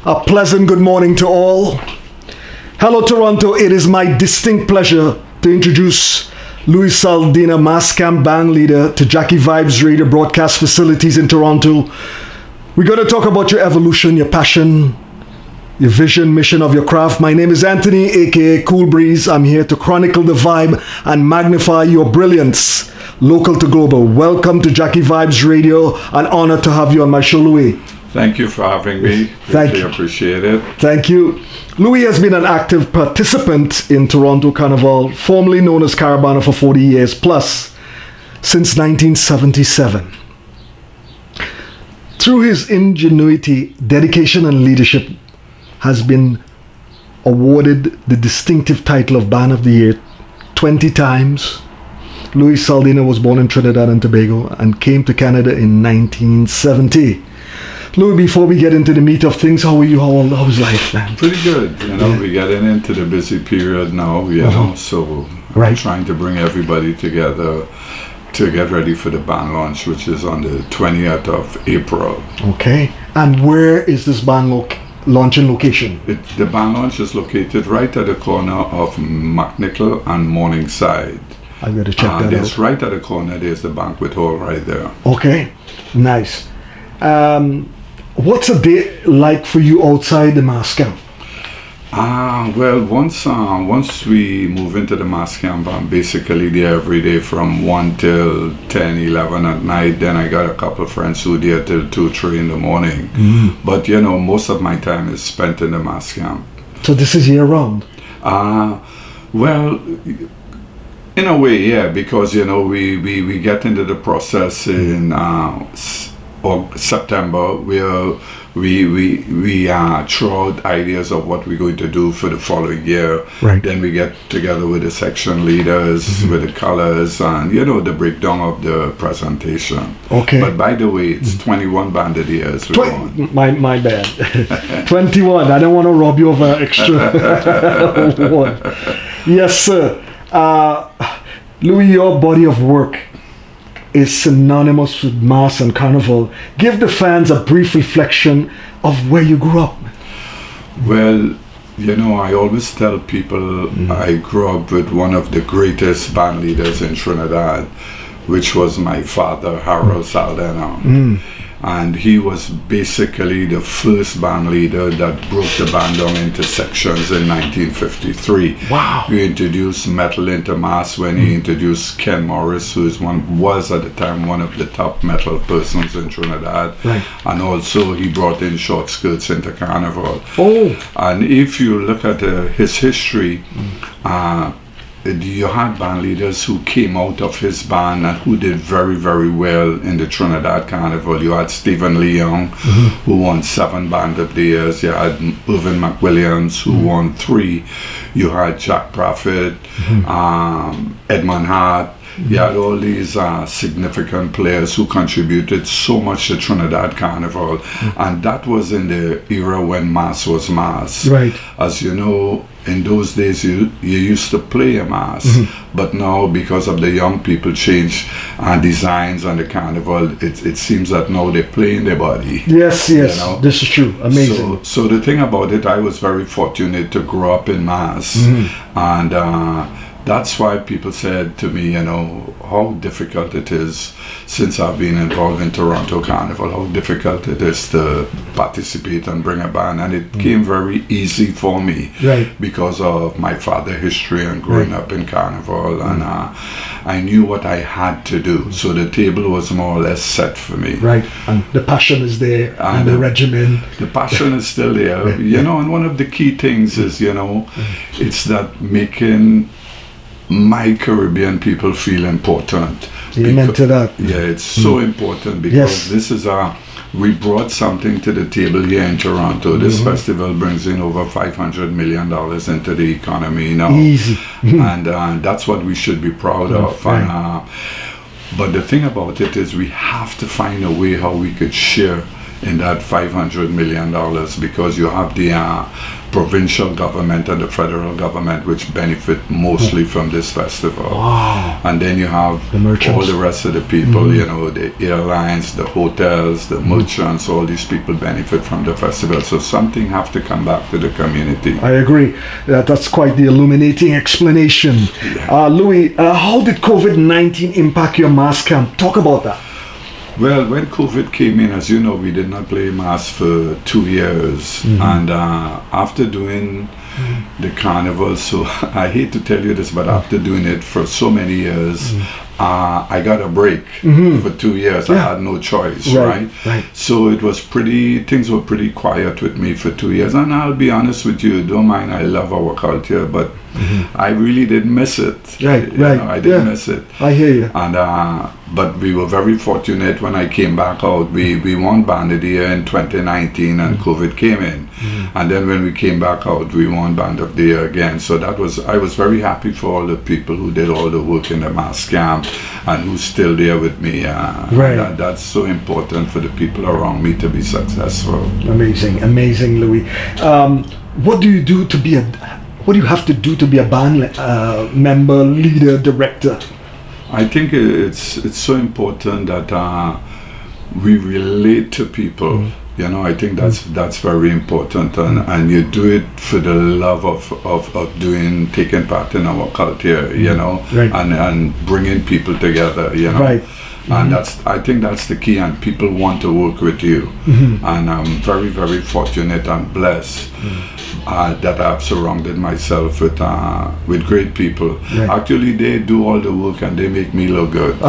A pleasant good morning to all. Hello, Toronto. It is my distinct pleasure to introduce Louie Saldenah, Mass Camp band leader, to Jackievibesradio broadcast facilities in Toronto. We're going to talk about your evolution, your passion, your vision, mission of your craft. My name is Anthony, aka KoolBreeze. I'm here to chronicle the vibe and magnify your brilliance, local to global. Welcome to Jackievibesradio. An honor to have you on my show, Louie. Thank you for having me. Thank you. Appreciate it. Thank you. Louie has been an active participant in Toronto Carnival, formerly known as Caravana, for 40 years plus, since 1977. Through his ingenuity, dedication, and leadership, has been awarded the distinctive title of Band of the Year 20 times. Louie Saldenah was born in Trinidad and Tobago and came to Canada in 1970. Louie, before we get into the meat of things, how are you? How's life, man? Pretty good. We're getting into the busy period now, so right. I'm trying to bring everybody together to get ready for the band launch, which is on the 20th of April. Okay. And where is this band launching location? The band launch is located right at the corner of McNichol and Morningside. I'm going to check that out. Right at the corner, there's the banquet hall right there. Okay. Nice. What's a day like for you outside the Mass Camp? Well, once we move into the Mass Camp, I'm basically there every day from 1 till 10, 11 at night. Then I got a couple of friends who are there till 2, 3 in the morning. Mm-hmm. But, most of my time is spent in the Mass Camp. So this is year round? Well, in a way, yeah, because, we get into the process in or September, where we throw out ideas of what we're going to do for the following year. Right. Then we get together with the section leaders, with the colors, and the breakdown of the presentation. Okay. But by the way, it's 21 banded years. My bad. 21. I don't want to rob you of an extra one. Yes, sir. Louie, your body of work is synonymous with Mass and Carnival. Give the fans a brief reflection of where you grew up. Well, I always tell people I grew up with one of the greatest band leaders in Trinidad, which was my father, Harold Saldenah. And he was basically the first band leader that broke the band down into sections in 1953. Wow. He introduced metal into Mass when he introduced Ken Morris, who was at the time one of the top metal persons in Trinidad. Right. And also he brought in short skirts into Carnival. Oh. And if you look at his history, you had band leaders who came out of his band and who did very, very well in the Trinidad Carnival. You had Stephen Lee Young, who won 7 Band of the Years. You had Irvin McWilliams, who won 3. You had Jack Prophet, Edmund Hart. You had all these significant players who contributed so much to Trinidad Carnival. And that was in the era when Mass was Mass. Right. As you know, in those days you used to play a Mass, but now because of the young people change designs on the Carnival, it seems that now they're playing their body. Yes, this is true. Amazing. So the thing about it, I was very fortunate to grow up in Mass, and that's why people said to me, how difficult it is since I've been involved in Toronto Carnival, how difficult it is to participate and bring a band. And it came very easy for me, right, because of my father's history and growing up in Carnival. And I knew what I had to do. So the table was more or less set for me. Right, and the passion is there, and the regimen. The passion is still there, and one of the key things is, it's that making my Caribbean people feel important. Amen to that. Yeah, it's so important because this is we brought something to the table here in Toronto. This festival brings in over $500 million into the economy now. Easy. And that's what we should be proud of. Right. But the thing about it is we have to find a way how we could share in that $500 million, because you have the provincial government and the federal government which benefit mostly from this festival. Wow. And then you have all the rest of the people, you know, the airlines, the hotels, the merchants, all these people benefit from the festival. So something have to come back to the community. I agree. That's quite the illuminating explanation. Louie, how did COVID-19 impact your mass camp? Talk about that. Well, when COVID came in, as you know, we did not play mass for 2 years. And after doing the carnival, so I hate to tell you this, but after doing it for so many years, I got a break for 2 years. I had no choice, right? So it was things were pretty quiet with me for 2 years. And I'll be honest with you, don't mind, I love our culture, but I really didn't miss it. You know, I didn't miss it. I hear you. And but we were very fortunate when I came back out. We won Band of the Year in 2019, and COVID came in. And then when we came back out, we won Band of the Year again. So I was very happy for all the people who did all the work in the mass camp and who's still there with me. That's so important for the people around me to be successful. Amazing, Louie. What do you do to be what do you have to do to be a band member, leader, director? I think it's so important that we relate to people. You know, I think that's very important, and you do it for the love of taking part in our culture, you know, and bringing people together, you know. And I think that's the key, and people want to work with you. And I'm very, very fortunate and blessed that I've surrounded myself with great people. Actually, they do all the work and they make me look good.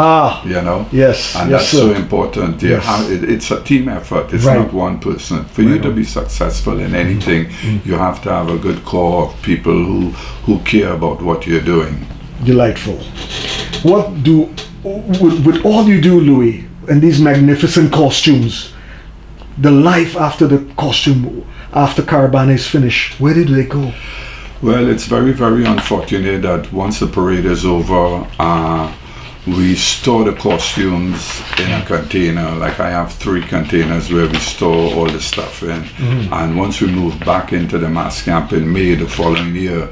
You know? And that's so important. It's a team effort. It's not one person. For you to be successful in anything, you have to have a good core of people who care about what you're doing. Delightful. With all you do, Louie, and these magnificent costumes, the life after the costume, after Caravana is finished, where do they go? Well, it's very, very unfortunate that once the parade is over, we store the costumes in a container. Like I have 3 containers where we store all the stuff in. And once we move back into the mass camp in May the following year,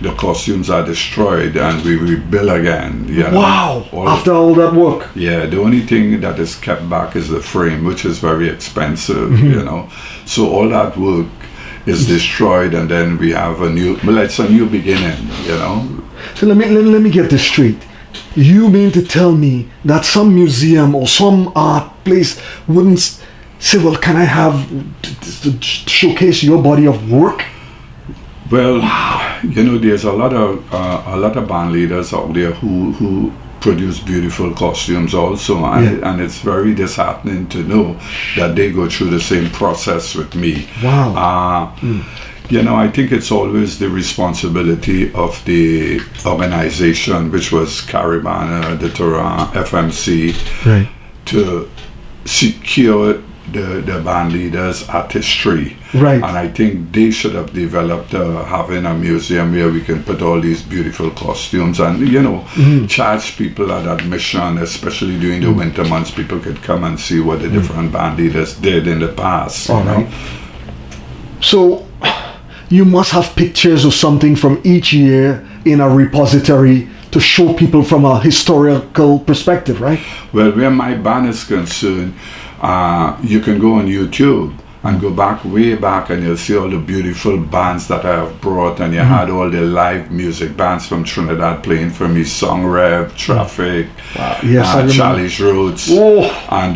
the costumes are destroyed and we rebuild again. You know? Wow! After all that work. Yeah, the only thing that is kept back is the frame, which is very expensive, you know. So all that work is destroyed, and then we have it's a new beginning, you know. So let me get this straight. You mean to tell me that some museum or some art place wouldn't say, well, can I have to showcase your body of work? Well, you know, there's a lot of band leaders out there who produce beautiful costumes also, and it's very disheartening to know that they go through the same process with me. Wow. You know, I think it's always the responsibility of the organization, which was Caravana, the Torah, FMC, to secure the band leaders' artistry. And I think they should have developed having a museum where we can put all these beautiful costumes and, you know, charge people at admission, especially during the winter months. People could come and see what the different band leaders did in the past. You know? So you must have pictures or something from each year in a repository to show people from a historical perspective, right? Well, where my band is concerned, you can go on YouTube and go way back, and you'll see all the beautiful bands that I have brought, and you had all the live music bands from Trinidad playing for me, Song Rev, Traffic, Charlie's Roots, and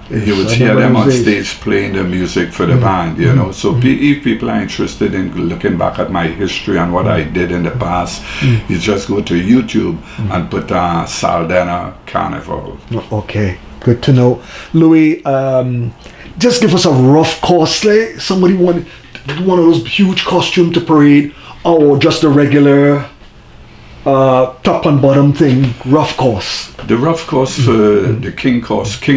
you would hear them on stage playing the music for the band, you know. So if people are interested in looking back at my history and what I did in the past, you just go to YouTube and put Saldenah Carnival. Okay, good to know. Louie, just give us a rough cost. Like somebody want one of those huge costume to parade, or just a regular top and bottom thing, rough cost. The rough cost for the king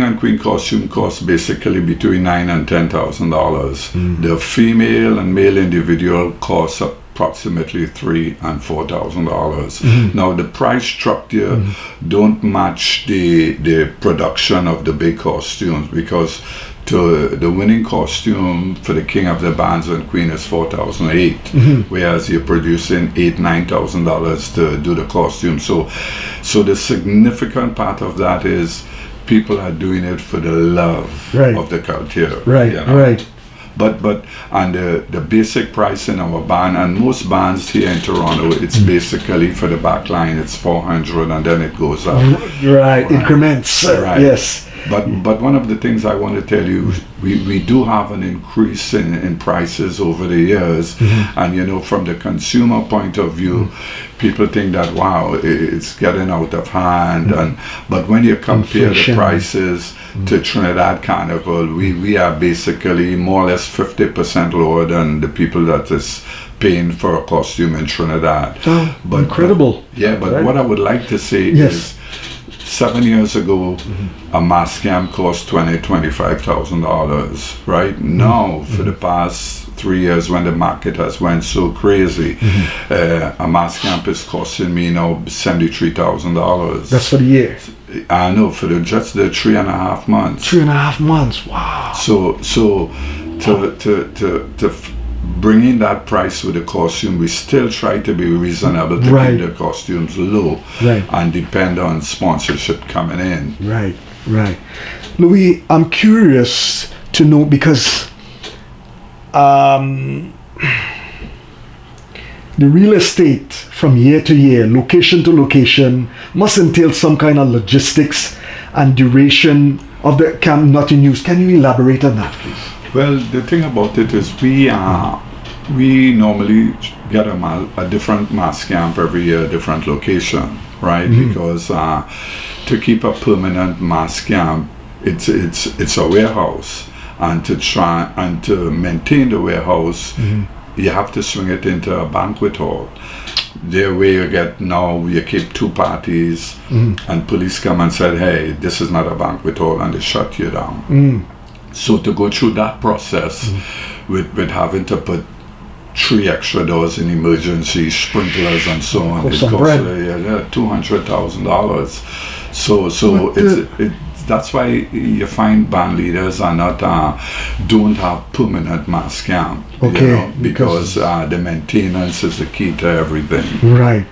and queen costume costs basically between $9,000 and $10,000. The female and male individual costs approximately $3,000 and $4,000. Now the price structure don't match the production of the big costumes, because to the winning costume for the King of the Bands and Queen is $4,008, whereas you're producing $9,000 to do the costume. So the significant part of that is people are doing it for the love of the culture. Right, you know? right. But and the basic price in our band, and most bands here in Toronto, it's basically for the back line, it's $400 and then it goes up. Right, increments. Right. Yes. But one of the things I want to tell you, we do have an increase in prices over the years, and you know, from the consumer point of view, people think that wow, it's getting out of hand, but when you compare the prices to Trinidad Carnival, we are basically more or less 50% lower than the people that is paying for a costume in Trinidad. Oh, but, incredible. But what I would like to say is, 7 years ago, a mask camp cost $25,000. Right now, for the past 3 years, when the market has went so crazy, a mask camp is costing me now $73,000. That's for the year. I know, for just the 3.5 months. 3.5 months. Wow. So to bringing that price with the costume, we still try to be reasonable to keep the costumes low and depend on sponsorship coming in. Right. Louie, I'm curious to know, because the real estate from year to year, location to location, must entail some kind of logistics and duration of the camp not in use. Can you elaborate on that, please? Well, the thing about it is we normally get a different mask camp every year, different location, right? Because to keep a permanent mask camp, it's a warehouse, and to try and to maintain the warehouse, you have to swing it into a banquet hall. There where you keep two parties, and police come and said, hey, this is not a banquet hall, and they shut you down. So to go through that process with having to put 3 extra doors in emergency, sprinklers and so on, it costs $200,000. So that's why you find band leaders are don't have permanent mask camp, because the maintenance is the key to everything. Right.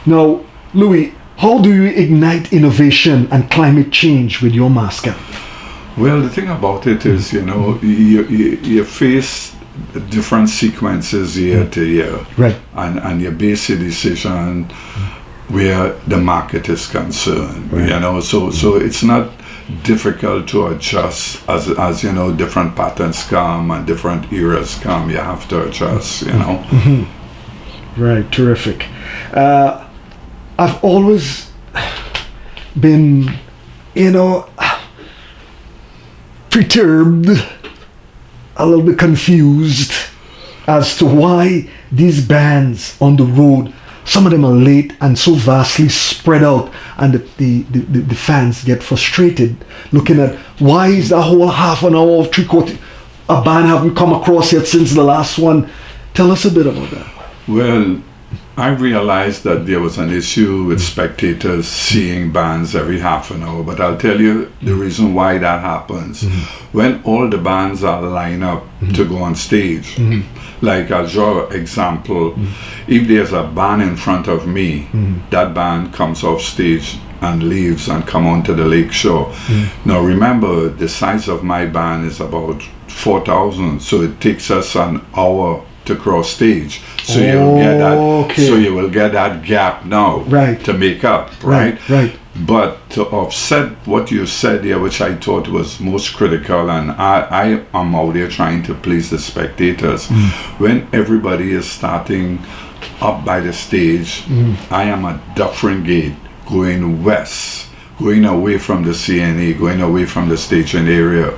Now, Louie, how do you ignite innovation and climate change with your mask camp? Well, the thing about it is, you face different sequences year to year, and you base your decision where the market is concerned. So it's not difficult to adjust as different patterns come and different eras come. You have to adjust. Right, terrific. I've always been, perturbed, a little bit confused as to why these bands on the road, some of them are late and so vastly spread out, and the fans get frustrated looking at why is the whole half an hour of three-quarter a band haven't come across yet since the last one. Tell us a bit about that. Well, I realized that there was an issue with spectators seeing bands every half an hour, but I'll tell you the reason why that happens. When all the bands are lined up to go on stage, like I'll draw an example, if there's a band in front of me, that band comes off stage and leaves and come onto the lake shore. Now remember, the size of my band is about 4,000, so it takes us an hour to cross stage, so you'll get that. So you will get that gap now to make up, right? But to offset what you said here, which I thought was most critical, and I am out there trying to please the spectators. When everybody is starting up by the stage, I am at Dufferin Gate going west, going away from the CNE, going away from the staging area.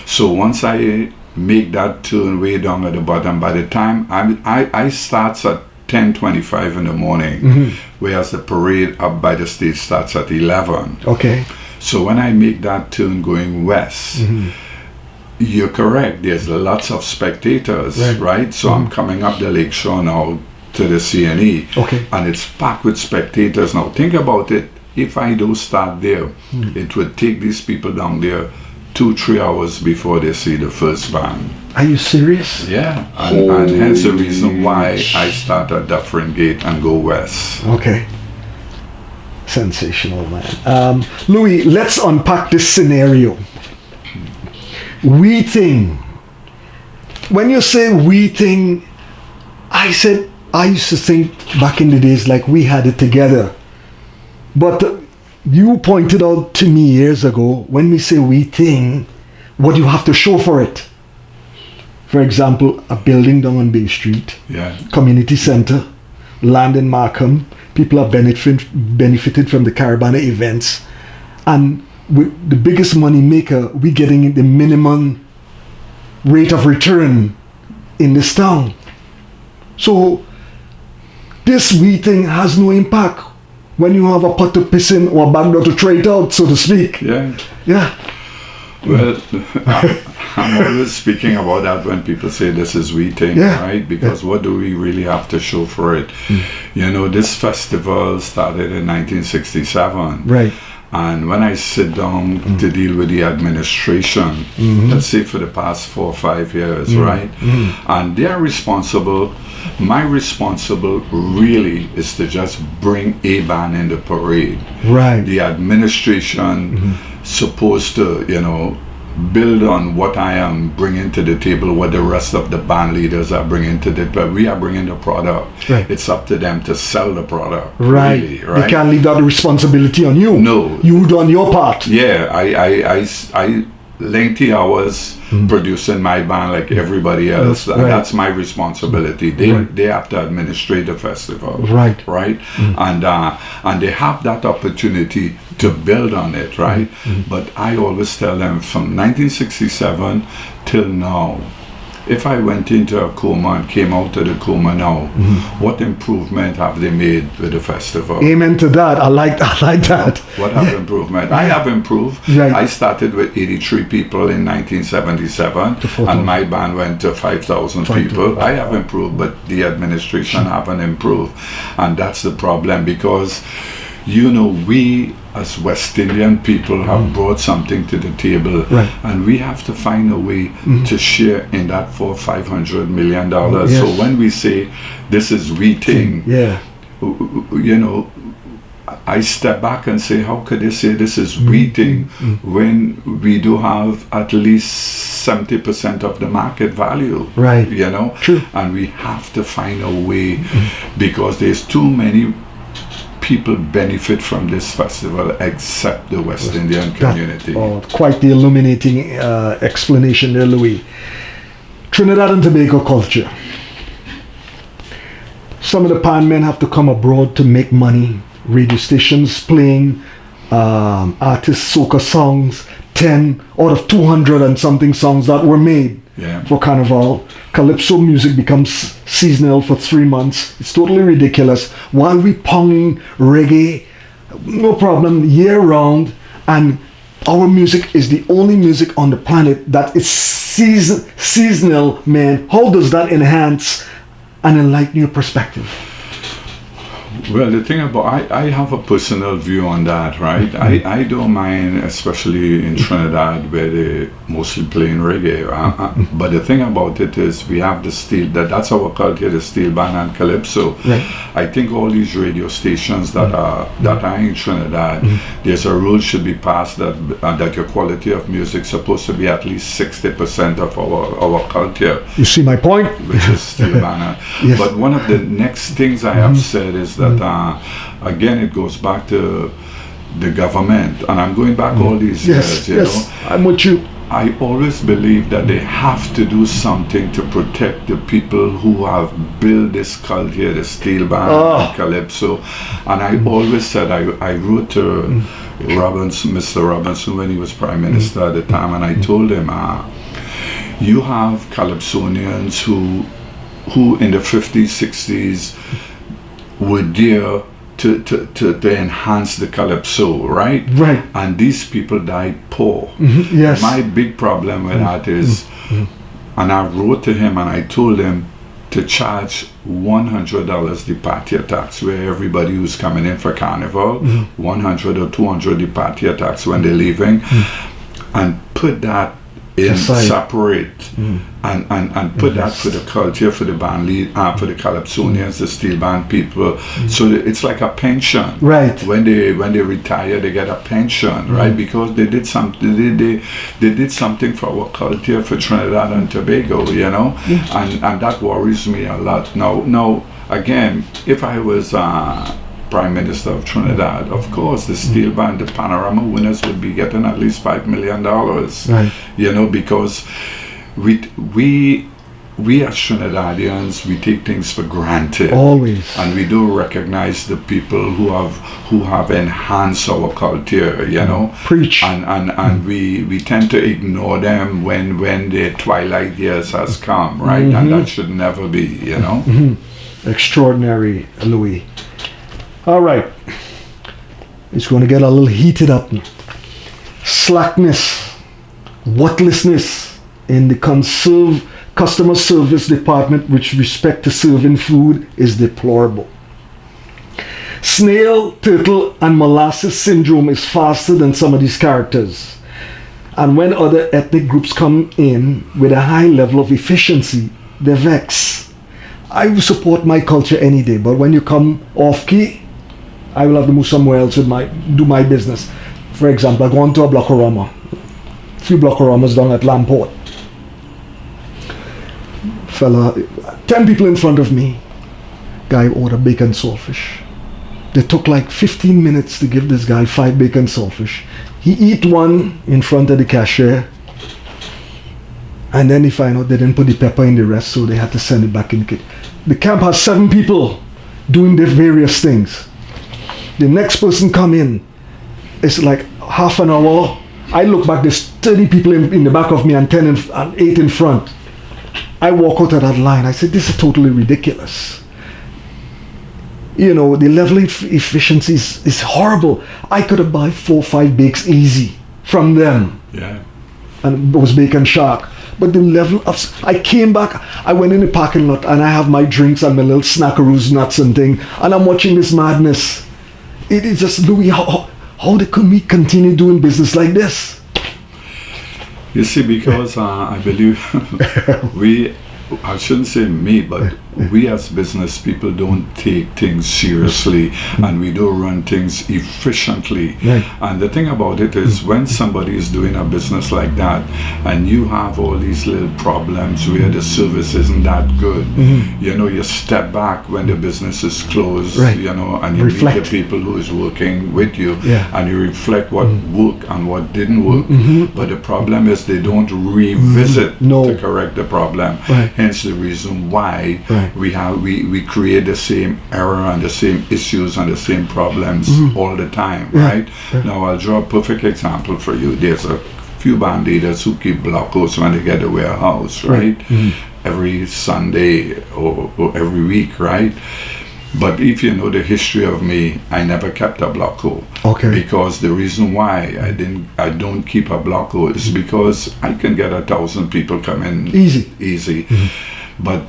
So once I make that turn way down at the bottom, by the time I starts at 10:25 in the morning, whereas the parade up by the stage starts at 11. So when I make that turn going west, you're correct, there's lots of spectators, right? So I'm coming up the lakeshore now to the CNE, and it's packed with spectators. Now think about it, if I do start there, it would take these people down there 2-3 hours before they see the first band. Are you serious? Yeah, and hence the reason why I start at Dufferin Gate and go west. Okay. Sensational, man. Louie, let's unpack this scenario. We thing. When you say we thing, I used to think back in the days like we had it together. But you pointed out to me years ago, when we say we thing, what do you have to show for it? For example, a building down on Bay Street, community center, land in Markham, people are benefited from the Caravana events, and the biggest money maker, we getting the minimum rate of return in this town. So this we thing has no impact when you have a pot to piss in or a bag to trade out, so to speak. Yeah. Well, I'm always speaking about that when people say this is we thing, right? Because what do we really have to show for it? You know, this festival started in 1967. Right. And when I sit down to deal with the administration, let's say for the past 4 or 5 years, right? And they are responsible. My responsible really is to just bring a band in the parade. Right. The administration supposed to, you know, build on what I am bringing to the table, what the rest of the band leaders are bringing to the table. But we are bringing the product. Right. It's up to them to sell the product. Right. Really, right. They can't leave that responsibility on you. No. You done your part. Yeah, I lengthy hours producing my band like everybody else. That's my responsibility. They have to administrate the festival. Right. And they have that opportunity to build on it, right? But I always tell them from 1967 till now, if I went into a coma and came out of the coma now, what improvement have they made with the festival? Amen to that. I like that. What have improvement? I have improved. Right. I started with 83 people in 1977, and my band went to 5,000 people. I have improved, but the administration haven't improved, and that's the problem, because you know, we as West Indian people have brought something to the table, and we have to find a way to share in that $400-500 million. So when we say this is we thing, you know, I step back and say, how could they say this is we thing when we do have at least 70% of the market value? Right. You know? True. And we have to find a way, because there's too many people benefit from this festival except the West Indian community. Quite the illuminating explanation there, Louie. Trinidad and Tobago culture. Some of the pan men have to come abroad to make money. Radio stations playing artist soca songs, 10 out of 200 and something songs that were made for Carnival. Calypso music becomes seasonal for 3 months. It's totally ridiculous. While we pong reggae, no problem, year round, and our music is the only music on the planet that is seasonal, man. How does that enhance and enlighten your perspective? Well, the thing about, I have a personal view on that, right? I don't mind, especially in Trinidad where they mostly playing reggae. But the thing about it is we have the steel, that's our culture, the steel band and calypso. Right. I think all these radio stations that are in Trinidad, there's a rule should be passed that your quality of music is supposed to be at least 60% of our culture. You see my point? Which is steel band. Yes. But one of the next things I have said is that again, it goes back to the government, and I'm going back all these years, you know. I'm with you. I always believe that they have to do something to protect the people who have built this culture, the steel band, and calypso. And I always said, I wrote to Mr. Robinson when he was Prime Minister at the time, and I told him, you have calypsonians who in the 50s, 60s were there to enhance the calypso, right? Right. And these people died poor. Yes. My big problem with that is, and I wrote to him and I told him to charge $100 departure tax, where everybody who's coming in for Carnival, $100 or $200 departure tax when they're leaving, and put that in separate and put that for the culture, for the band lead, for the calypsonians, the steel band people. So it's like a pension. Right. When they retire, they get a pension, right? Because they did something. They did something for our culture, for Trinidad and Tobago, you know. And that worries me a lot. Now again, if I was Prime Minister of Trinidad, of course, the steel band, the Panorama winners would be getting at least $5 million, right? You know, because we as Trinidadians, we take things for granted always, and we do recognize the people who have enhanced our culture, you know. Preach. And we tend to ignore them when their twilight years has come, right? And that should never be, you know. Extraordinary, Louie. All right, it's going to get a little heated up. Slackness, worthlessness in the customer service department with respect to serving food is deplorable. Snail, turtle, and molasses syndrome is faster than some of these characters. And when other ethnic groups come in with a high level of efficiency, they vex. I will support my culture any day, but when you come off key, I will have to move somewhere else with do my business. For example, I go on to a Blockorama. A few Blockораmas down at Lamport. Fella, 10 people in front of me. Guy ordered bacon saltfish. They took like 15 minutes to give this guy 5 bacon saltfish. He eat one in front of the cashier. And then he find out they didn't put the pepper in the rest, so they had to send it back in the kit. The camp has 7 people doing their various things. The next person come in, it's like half an hour. I look back, there's 30 people in the back of me and 10 and 8 in front. I walk out of that line. I said, this is totally ridiculous. You know, the level of efficiency is horrible. I could have bought 4 or 5 bakes easy from them. Yeah. And it was Bacon Shark. But the level of... I came back, I went in the parking lot and I have my drinks and my little snackaroos, nuts and thing. And I'm watching this madness. It is just, Louie, how can we continue doing business like this? You see, because I believe I shouldn't say me, but we as business people don't take things seriously and we don't run things efficiently. Right. And the thing about it is when somebody is doing a business like that and you have all these little problems where the service isn't that good, you know, you step back when the business is closed, right. You know, and you reflect. meet the people who is working with you, yeah. And you reflect what worked and what didn't work. But the problem is they don't revisit to correct the problem. Right. Hence the reason why we create the same error and the same issues and the same problems all the time, right? Now I'll draw a perfect example for you. There's a few band leaders who keep blockos when they get a warehouse, right? Every Sunday or every week, right? But if you know the history of me, I never kept a blocko. Okay. Because the reason why I don't keep a blocko is because I can get 1,000 people coming easy. But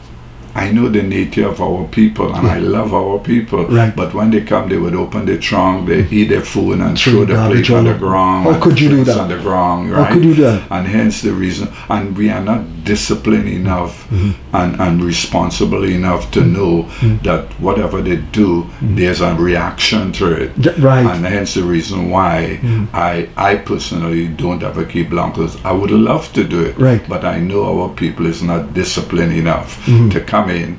I know the nature of our people and I love our people. Right. But when they come, they would open the trunk, they eat their food and throw the plate on the ground. How could you do that? On the ground, right? How could you do that? And hence the reason. And we are not disciplined enough and responsible enough to know that whatever they do, there's a reaction to it. Right. And hence the reason why I personally don't ever keep blancos. I would love to do it. Right. But I know our people is not disciplined enough to come in.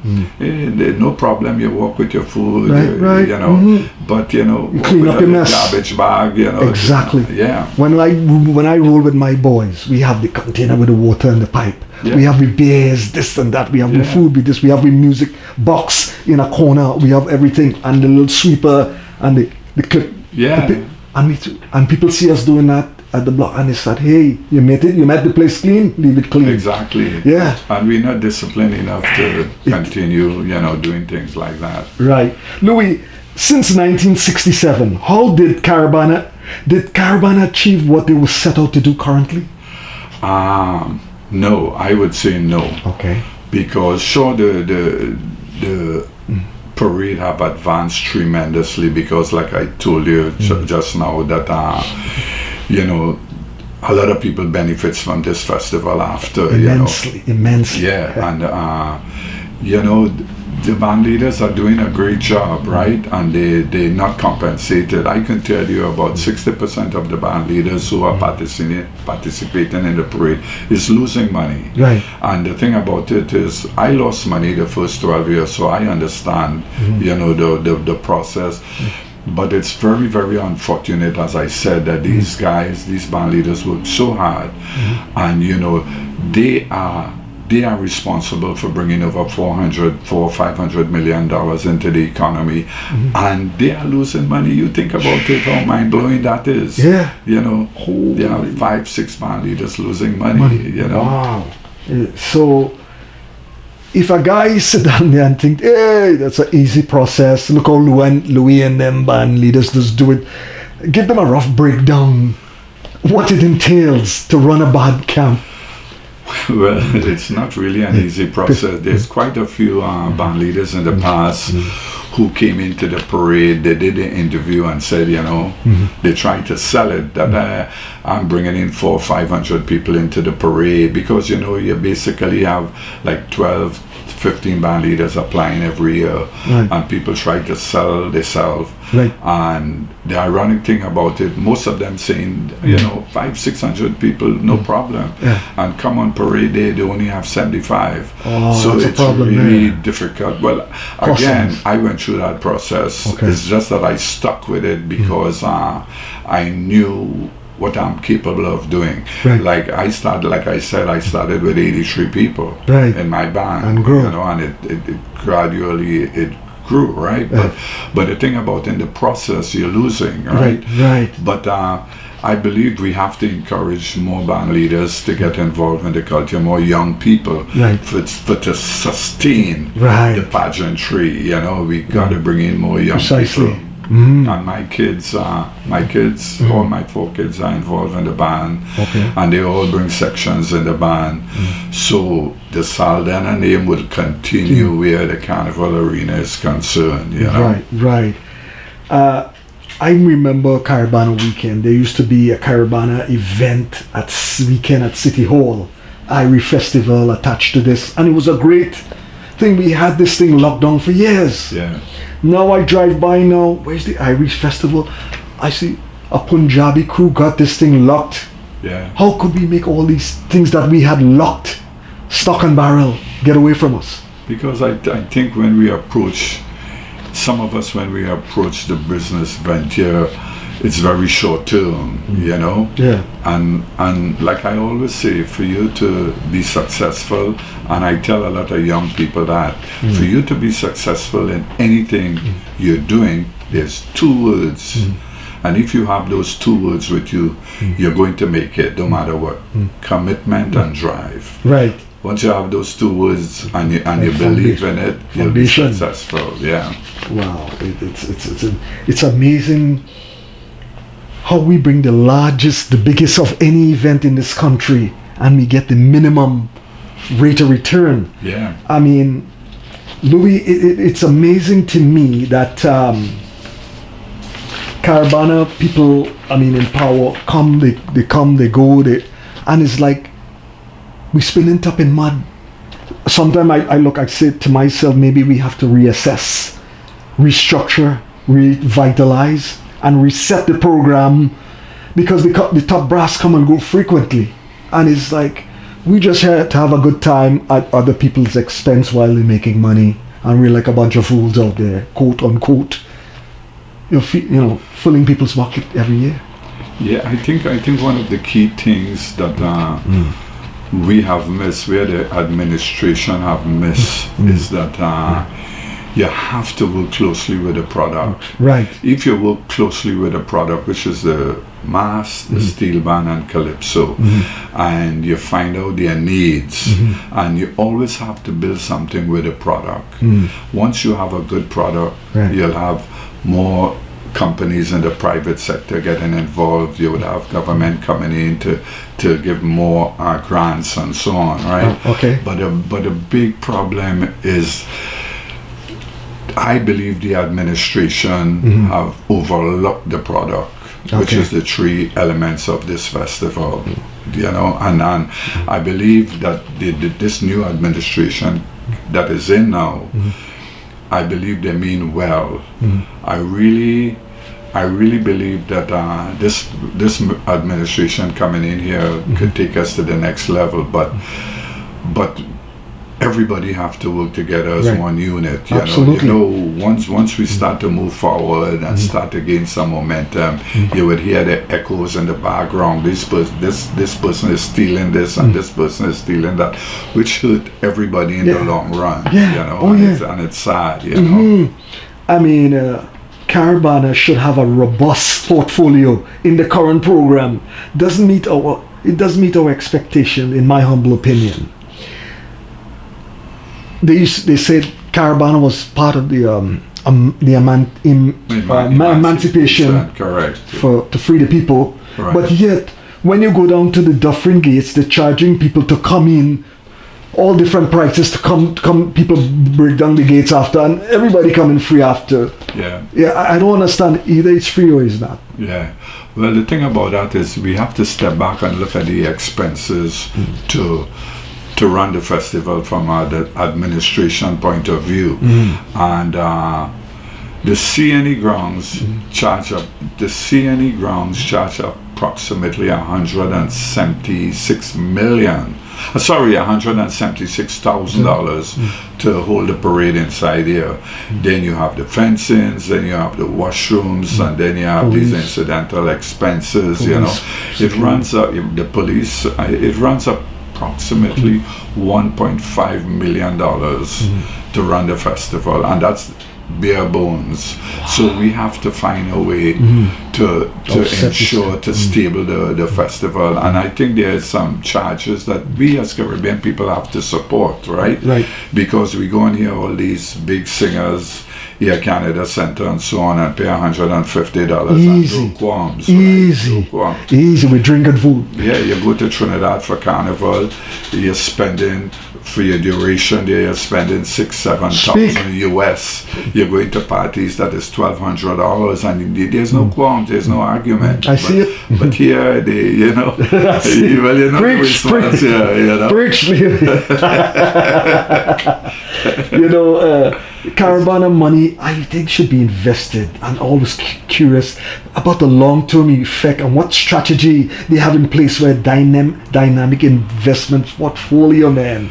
No problem, you walk with your food, right. You know. But you know, you clean up your mess. Garbage bag, you know. Exactly. Yeah. When I roll with my boys, we have the container with the water and the pipe. Yeah. We have the beers, this and that. We have the food with this. We have the music box in a corner. We have everything and the little sweeper and the clip. Yeah. And people see us doing that at the block and they said, hey, you made the place clean, leave it clean. Exactly. Yeah. And we're not disciplined enough to continue, you know, doing things like that. Right. Louie, since 1967, how did Caribana achieve what they were set out to do currently? No, I would say no. Okay. Because sure, the parade have advanced tremendously because like I told you just now that you know, a lot of people benefits from this festival after, Immensely. Yeah, and the band leaders are doing a great job, right? And they're not compensated. I can tell you about 60% of the band leaders who are participating in the parade is losing money. Right. And the thing about it is, I lost money the first 12 years, so I understand, the process. But it's very, very unfortunate, as I said, that these guys, these band leaders work so hard, and they are responsible for bringing over $500 million into the economy, and they are losing money. You think about it, how mind-blowing that is. Yeah. There are 5-6 band leaders losing money. Wow. So if a guy sit down there and think, hey, that's an easy process, look how Louie and them band leaders just do it, give them a rough breakdown what it entails to run a band camp. Well, it's not really an easy process. There's quite a few band leaders in the past who came into the parade. They did an interview and said, they tried to sell it that I'm bringing in 400 or 500 people into the parade, because you basically have like 12, 15 band leaders applying every year, and people try to sell themselves. Right. And the ironic thing about it, most of them saying, 500-600 people, no problem. Yeah. And come on parade day, they only have 75. Oh, so that's it's a problem really there. difficult. Well, again, I went through that process. Okay. It's just that I stuck with it because I knew what I'm capable of doing. Right. Like I started with 83 people in my band, and grew. And it gradually grew, right? But the thing about in the process, you're losing, right? Right. But I believe we have to encourage more band leaders to get involved in the culture, more young people, for to sustain the pageantry. We got to bring in more young people. And my kids, all my 4 kids are involved in the band, and they all bring sections in the band. So the Saldenah name will continue where the Carnival Arena is concerned. Right. I remember Caribana Weekend. There used to be a Caribana event at weekend at City Hall, Irie Festival attached to this, and it was a great thing. We had this thing locked down for years. Yeah. Now I drive by now, where's the Irish Festival? I see a Punjabi crew got this thing locked. Yeah. How could we make all these things that we had locked, stock and barrel, get away from us? Because I think when we approach the business venture, it's very short term, Yeah. And like I always say, for you to be successful, and I tell a lot of young people that, for you to be successful in anything you're doing, there's 2 words. And if you have those 2 words with you, you're going to make it, no matter what. Commitment and drive. Right. Once you have those 2 words and you believe in it, you'll be successful. Yeah. Wow, it's amazing how we bring the biggest of any event in this country, and we get the minimum rate of return. Yeah. I mean, Louie, it's amazing to me that Caribana people, in power, they come, they go, and it's like we spinning top in mud. Sometimes I say to myself, maybe we have to reassess, restructure, revitalize, and reset the program, because the top brass come and go frequently, and it's like we just had to have a good time at other people's expense while they're making money, and we're like a bunch of fools out there, quote unquote, filling people's pocket every year. Yeah, I think one of the key things that we have missed, where the administration have missed, is that you have to work closely with the product. Right. If you work closely with the product, which is the mass, the steel band and calypso, and you find out their needs, and you always have to build something with the product. Once you have a good product, you'll have more companies in the private sector getting involved. You would have government coming in to give more grants and so on, right? Okay. But the big problem is I believe the administration have overlooked the product, which is the three elements of this festival. You know, and I believe that this new administration that is in now, I believe they mean well. I really believe that this administration coming in here could take us to the next level, but everybody have to work together as one unit. You know, once we start to move forward and start to gain some momentum, you would hear the echoes in the background. This person is stealing this, and this person is stealing that, which hurt everybody in the long run. You know, and it's sad. You know, I mean, Caribana should have a robust portfolio in the current program. It doesn't meet our expectation, in my humble opinion. They said Caribana was part of the emancipation, correct, to free the people. Right. But yet, when you go down to the Dufferin gates, they're charging people to come in, all different prices to come. People break down the gates after, and everybody coming free after. Yeah. I don't understand either it's free or it's not. Yeah. Well, the thing about that is we have to step back and look at the expenses to run the festival from the administration point of view, and the CNE grounds charge approximately $176,000 to hold the parade inside here. Then you have the fencings, then you have the washrooms, and then you have these incidental expenses. You know, it runs up the police. It runs up approximately $1.5 million to run the festival, and that's bare bones. So we have to find a way to ensure to stable the festival, and I think there's some charges that we as Caribbean people have to support, right? Because we go and hear all these big singers, Air Canada Center and so on, and pay $150 easy. And no qualms. Easy. Easy with drink and food. Yeah, you go to Trinidad for Carnival, you're spending, for your duration there, you're spending $6,000-7,000 US. You're going to parties that is $1,200, and there's no qualms, there's no argument. I see it. But here, you know, preach. You know, Caribana money, I think, should be invested. I'm always curious about the long-term effect and what strategy they have in place for a dynamic investment portfolio, man.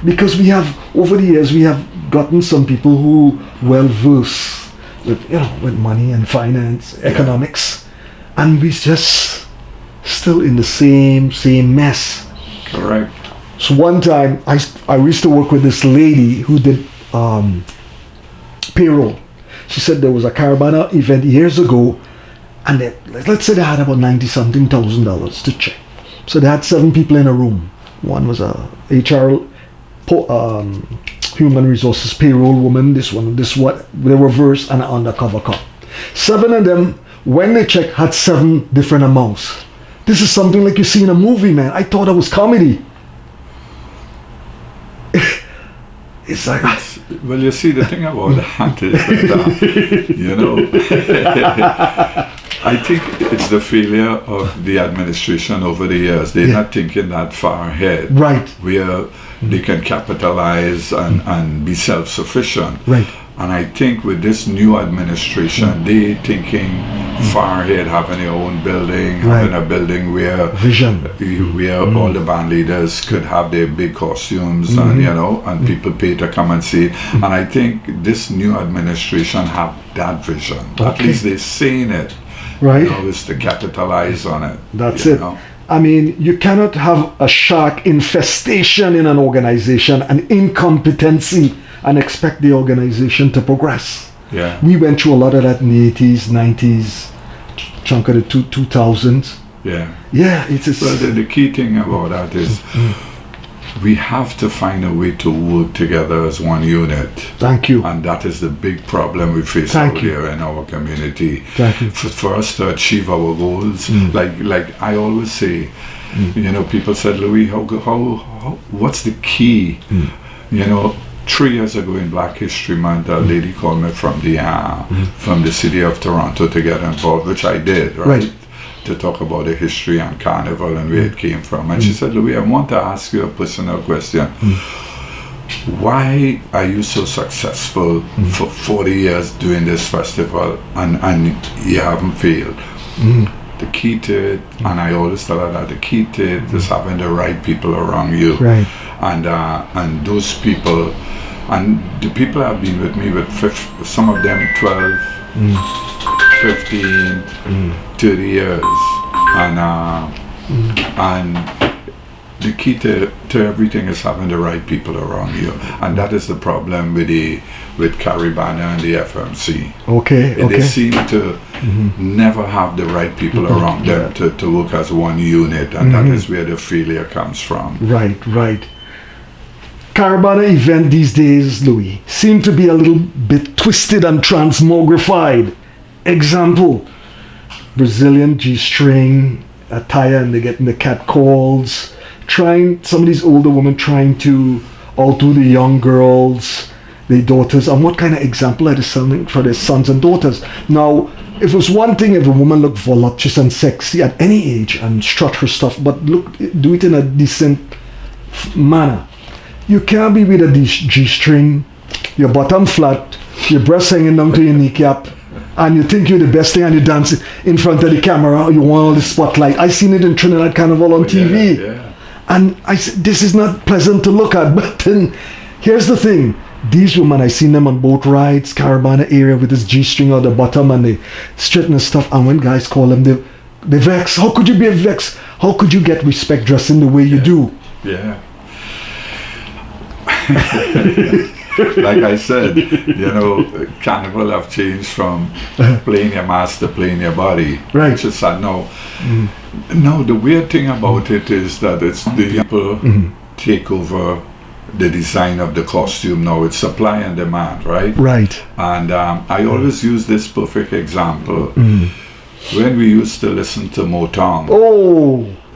Because we have, over the years, we have gotten some people who well-versed with money and finance, economics, and we just still in the same mess. Correct. So one time, I used to work with this lady who did payroll. She said there was a Caribana event years ago, and let's say they had about $90-something thousand to check. So they had 7 people in a room. One was a HR, human resources payroll woman. This what the reverse, and an undercover cop. 7 of them, when they checked, had 7 different amounts. This is something like you see in a movie, man. I thought it was comedy. It's like, well, you see, the thing about that is that, you know, I think it's the failure of the administration over the years. They're not thinking that far ahead. Right. Where they can capitalize and be self-sufficient. Right. And I think with this new administration, they thinking far ahead, having their own building, having a building where all the band leaders could have their big costumes, and people pay to come and see it. And I think this new administration have that vision. At least they're saying it. Right. Is to capitalize on it. That's it. I mean, you cannot have a shark infestation in an organization and incompetency and expect the organization to progress. Yeah. We went through a lot of that in the 80s, 90s, chunk of the 2000s. Yeah. Yeah, it's well, the key thing about that is we have to find a way to work together as one unit. Thank you. And that is the big problem we face out here in our community. Thank you. For us to achieve our goals, like I always say, people said, Louie, how what's the key? 3 years ago in Black History Month, a lady called me from the city of Toronto to get involved, which I did, right? To talk about the history and carnival and where it came from. And she said, Louie, I want to ask you a personal question. Why are you so successful for 40 years doing this festival and you haven't failed? The key to it, and I always tell her that the key to it is having the right people around you. Right. And those people, and the people have been with me with some of them 12, 15, 30 years. And the key to everything is having the right people around you. And that is the problem with Caribana and the FMC. They seem to never have the right people around them to work as one unit, and that is where the failure comes from. Right. Caribana event these days, Louie, seem to be a little bit twisted and transmogrified. Example, Brazilian G-string attire, and they're getting the cat calls, some of these older women trying to outdo the young girls, their daughters, and what kind of example are they selling for their sons and daughters? Now, if it was one thing if a woman looked voluptuous and sexy at any age and strut her stuff, but do it in a decent manner. You can't be with a G-string, your bottom flat, your breast hanging down to your kneecap, and you think you're the best thing and you dance in front of the camera, you want all the spotlight. I seen it in Trinidad Carnival on TV. And I said, this is not pleasant to look at. But then, here's the thing. These women, I seen them on boat rides, Caribana area with this G-string on the bottom and they straighten the stuff. And when guys call them, they vex. How could you be vexed? How could you get respect dressing the way you do? Like I said, Carnival have changed from playing your mask to playing your body. Right. It's just sad. No, the weird thing about it is that it's the people take over the design of the costume now. It's supply and demand, right? Right. And I always use this perfect example. When we used to listen to Motown.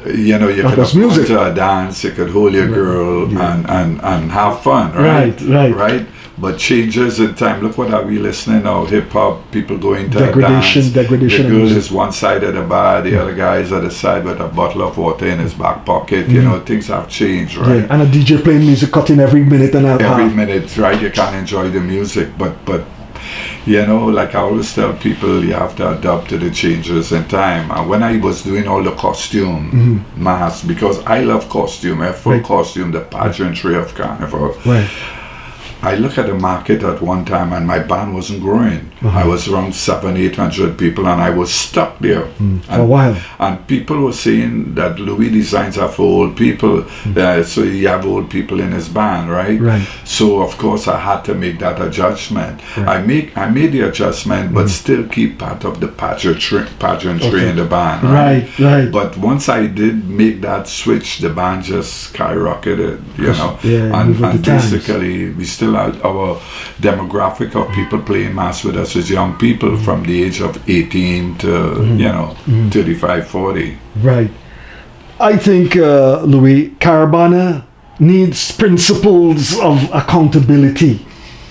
You could have gone to a dance, you could hold your girl and have fun, right? But changes in time. Look what are we listening now? Hip hop, people going to a dance. The girl is one side of the bar, the other guy is at the side with a bottle of water in his back pocket. Things have changed, right? And a DJ playing music cutting every minute and a half. Every minute, right? You can't enjoy the music, but like I always tell people, you have to adapt to the changes in time. And when I was doing all the costume masks, because I love costume, full costume, the pageantry of Carnival. I look at the market at one time and my band wasn't growing. I was around 700-800 people and I was stuck there. For a while. And people were saying that Louie designs are for old people. So you have old people in his band, right? So of course I had to make that adjustment. I made the adjustment but still keep part of the pageantry in the band, right? But once I did make that switch, the band just skyrocketed, and basically we still have our demographic of people playing mass with us is young people from the age of 18 to 35, 40. Right. I think Louie, Caribana needs principles of accountability,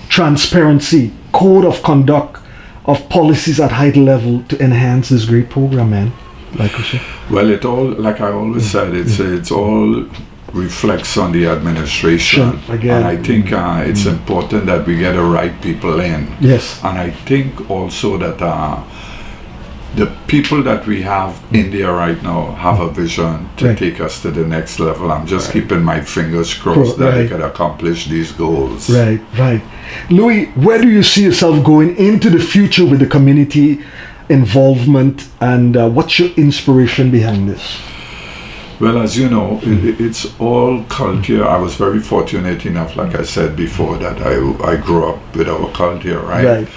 transparency, code of conduct, of policies at high level to enhance this great program, man. Like you said. Well, it all, like I always said, it's all reflects on the administration. And I think it's important that we get the right people in. Yes. And I think also that the people that we have in there right now have a vision to take us to the next level. I'm just keeping my fingers crossed that they can accomplish these goals. Right. Louie, where do you see yourself going into the future with the community involvement, and what's your inspiration behind this? Well, as you know, it's all culture. I was very fortunate enough, like I said before, that I grew up with our culture, right?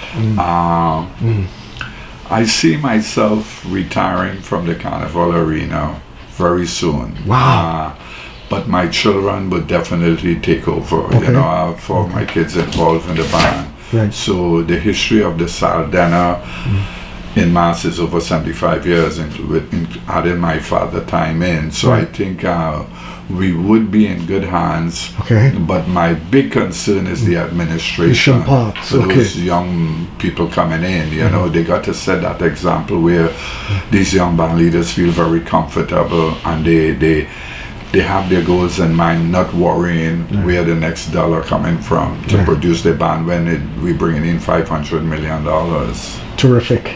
I see myself retiring from the carnival arena very soon. Wow. But my children would definitely take over. I have 4 of my kids involved in the band. So the history of the Saldenah in mass is over 75 years, adding my father time in. So I think we would be in good hands. Okay. But my big concern is the administration. Parts. For those young people coming in, you know, they got to set that example where these young band leaders feel very comfortable and they have their goals in mind, not worrying where the next dollar coming from to produce the band when we bringing in $500 million. Terrific.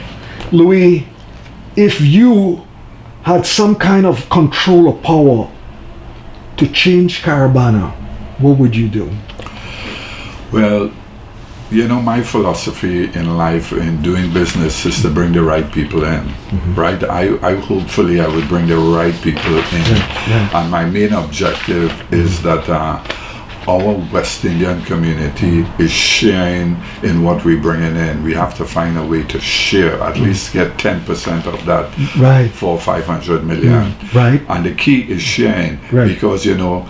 Louie, if you had some kind of control or power to change Caribana, what would you do? Well, you know, my philosophy in life, in doing business, is to bring the right people in, right? I hopefully I would bring the right people in. And my main objective is that our West Indian community is sharing in what we're bringing in. We have to find a way to share, at least get 10% of that for 500 million. And the key is sharing, because, you know,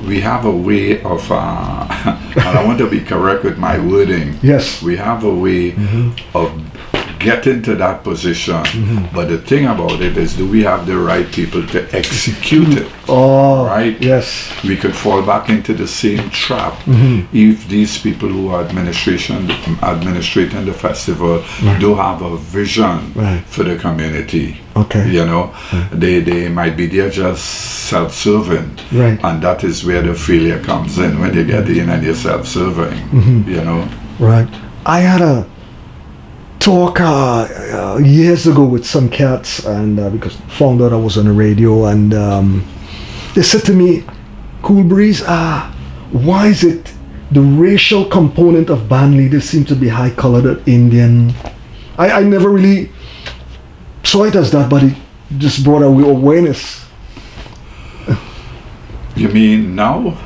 we have a way of, and I want to be correct with my wording. Yes. We have a way of getting to that position. But the thing about it is, do we have the right people to execute it? Right? Yes. We could fall back into the same trap if these people who are administrating the festival do have a vision for the community. Okay. You know, they might be there just self-serving, and that is where the failure comes in, when you get in and you're self-serving. You know. Right. I had a talk years ago with some cats, and because found out I was on the radio, and they said to me, KoolBreeze, why is it the racial component of band leaders seem to be high-colored Indian? I never really saw it as that, but it just brought awareness. You mean now?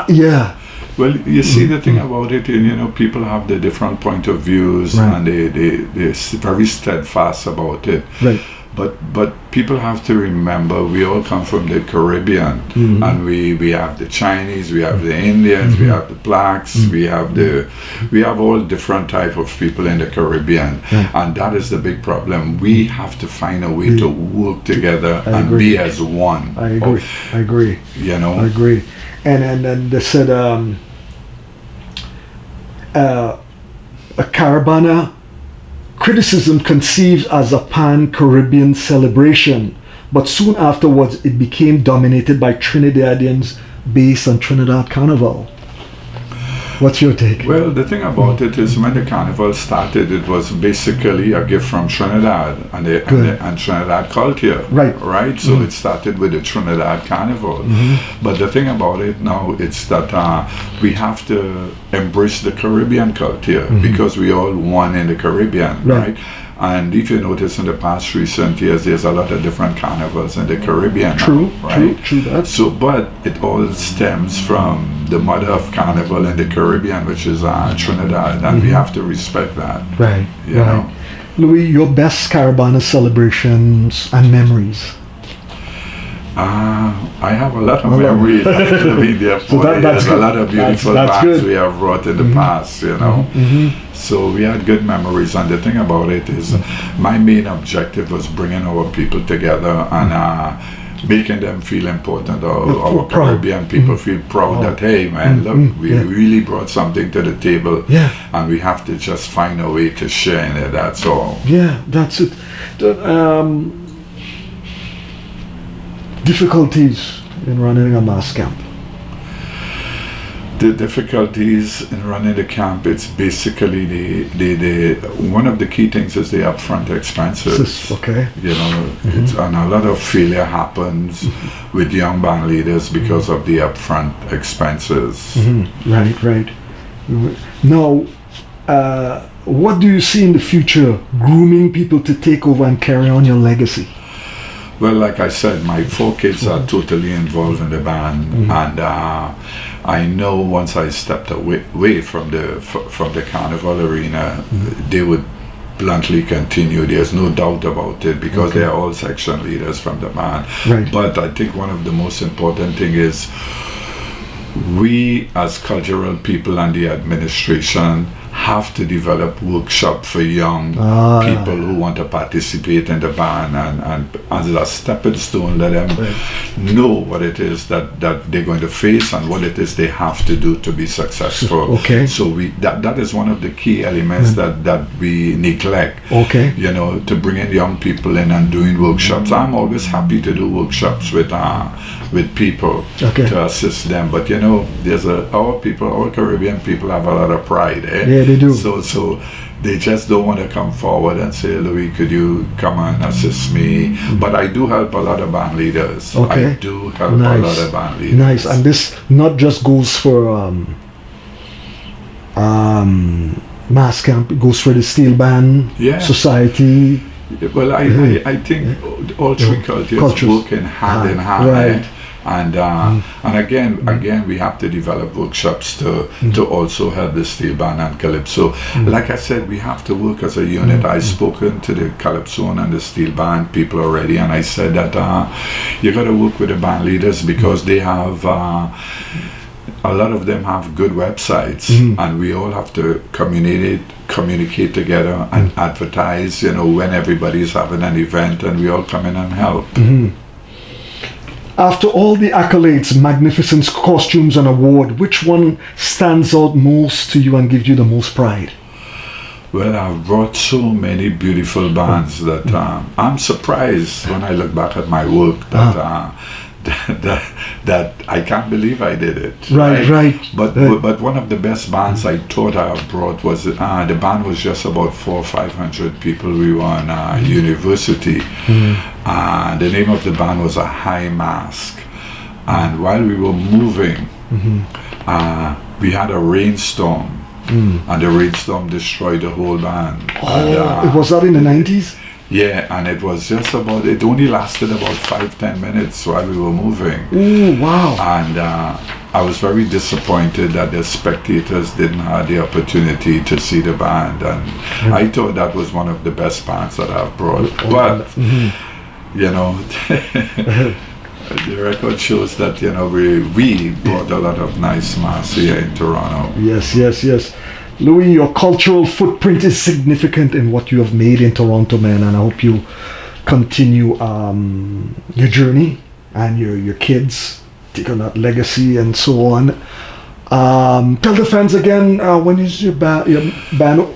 Yeah. Well, you see, the thing about it, you know, people have the different point of views, and they're very steadfast about it. But people have to remember, we all come from the Caribbean, and we have the Chinese, we have the Indians, we have the blacks, we have all different type of people in the Caribbean, and that is the big problem. We have to find a way to work together and be as one. I agree. You know. I agree. And they said a Caribana criticism conceived as a pan-Caribbean celebration, but soon afterwards it became dominated by Trinidadians based on Trinidad Carnival. What's your take? Well, the thing about it is, when the carnival started, it was basically a gift from Trinidad and Trinidad culture. Right? So it started with the Trinidad Carnival. But the thing about it now is that we have to embrace the Caribbean culture, because we all one in the Caribbean, right? And if you notice, in the past recent years, there's a lot of different carnivals in the Caribbean. True that. So, but it all stems from the mother of carnival in the Caribbean, which is Trinidad, and we have to respect that. You know. Louie, your best Caribana celebrations and memories? I have a lot of memories. I've been there for years. A lot of beautiful bands we have brought in the past, you know. So we had good memories, and the thing about it is, my main objective was bringing our people together and making them feel important. Our Caribbean people feel proud that, hey man, look, we really brought something to the table, and we have to just find a way to share in it. That's all. Yeah, that's it. Difficulties in running a mass camp? The difficulties in running the camp, it's basically the one of the key things is the upfront expenses. You know, and a lot of failure happens with young band leaders because of the upfront expenses. Right. Now, what do you see in the future grooming people to take over and carry on your legacy? Well, like I said, my 4 kids are totally involved in the band, and I know once I stepped away from the carnival arena, they would bluntly continue. There's no doubt about it, because they are all section leaders from the band. But I think one of the most important thing is, we as cultural people and the administration have to develop workshop for young people who want to participate in the band, and as a stepping stone, let them know what it is that they're going to face and what it is they have to do to be successful. Okay. So that is one of the key elements that we neglect. Okay. You know, to bring in young people in and doing workshops. I'm always happy to do workshops with people to assist them. But you know, our Caribbean people have a lot of pride. Yeah, they do. So they just don't want to come forward and say, Louie, could you come and assist me? But I do help a lot of band leaders. Okay. I do help a lot of band leaders. Nice. And this not just goes for mass camp, it goes for the steel band society. Well, I think all three cultures working hand in hand. Right. And again, we have to develop workshops to also help the steel band and calypso. Like I said, we have to work as a unit. I've spoken to the calypso and the steel band people already, and I said that you got to work with the band leaders because they have. A lot of them have good websites, and we all have to communicate together and advertise. You know, when everybody's having an event, and we all come in and help. After all the accolades, magnificent costumes and award, which one stands out most to you and gives you the most pride? Well, I've brought so many beautiful bands that I'm surprised when I look back at my work that I can't believe I did it. Right. But one of the best bands I thought I have brought was the band was just about 400 or 500 people. We were in a university. The name of the band was A High Mask. And while we were moving, we had a rainstorm. And the rainstorm destroyed the whole band. Was that in the 90s? Yeah, and it was just it only lasted about 5-10 minutes while we were moving. Ooh, wow. And I was very disappointed that the spectators didn't have the opportunity to see the band. And I thought that was one of the best bands that I've brought. But, you know, the record shows that, you know, we brought a lot of nice mass here in Toronto. Yes. Louie, your cultural footprint is significant in what you have made in Toronto, man, and I hope you continue your journey and your kids take on that legacy and so on. Tell the fans again, when is your band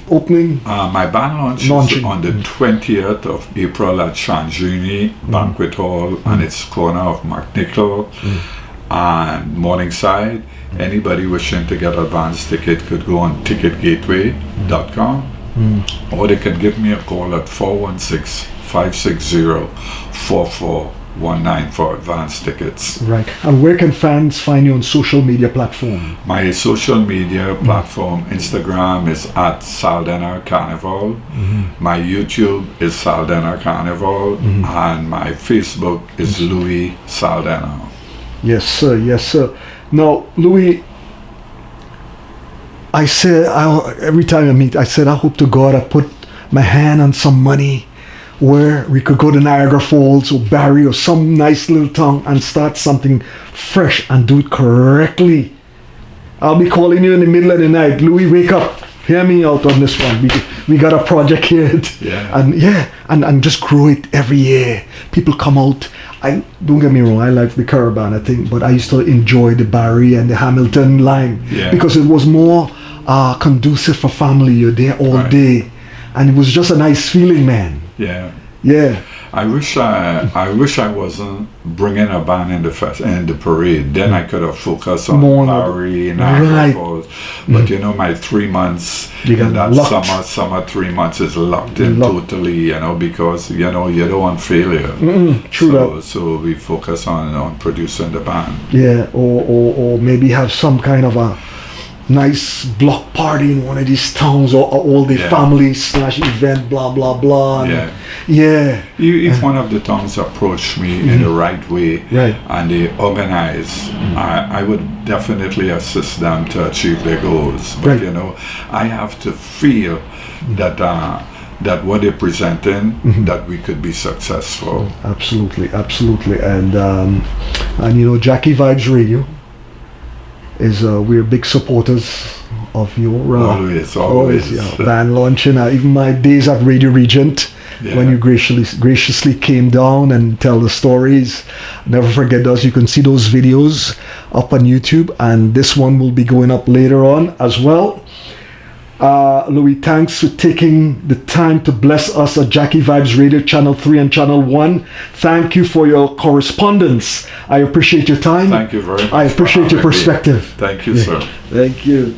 opening? My band launch is on the 20th of April at Chanjuni Banquet Hall, and it's corner of McNichol and Morningside. Anybody wishing to get advance ticket could go on ticketgateway.com or they can give me a call at 416-560-4419 for advance tickets. Right. And where can fans find you on social media platform? My social media platform, Instagram is at Saldenah Carnival. My YouTube is Saldenah Carnival. And my Facebook is Louie Saldenah. Yes, sir. Now, Louie, I said, every time I meet, I said, I hope to God I put my hand on some money where we could go to Niagara Falls or Barrie or some nice little town and start something fresh and do it correctly. I'll be calling you in the middle of the night. Louie, wake up. Hear me out on this one. We got a project here. And just grow it every year. People come out. Don't get me wrong, I like the Caribbean thing, but I used to enjoy the Barrie and the Hamilton line because it was more conducive for family. You're there all day, and it was just a nice feeling, man. Yeah. I wish I wasn't bringing a band in the parade. Then I could have focused on Barrie and Niagara Falls. But you know, my 3 months in that summer 3 months is locked in totally. You know, because you know you don't want failure. So we focus on producing the band. Yeah, or maybe have some kind of a nice block party in one of these towns or all the family / event blah blah blah. If one of the towns approached me in the right way and they organize, I would definitely assist them to achieve their goals. But you know, I have to feel that what they're presenting, that we could be successful. Absolutely. And you know, Jackie Vibes Radio is we're big supporters of your always band launching. Even my days at Radio Regent, when you graciously came down and tell the stories. Never forget those. You can see those videos up on YouTube, and this one will be going up later on as well. Louie, thanks for taking the time to bless us at Jackie Vibes Radio Channel 3 and Channel 1. Thank you for your correspondence. I appreciate your time. Thank you very much. I appreciate your perspective. Thank you, sir. Thank you.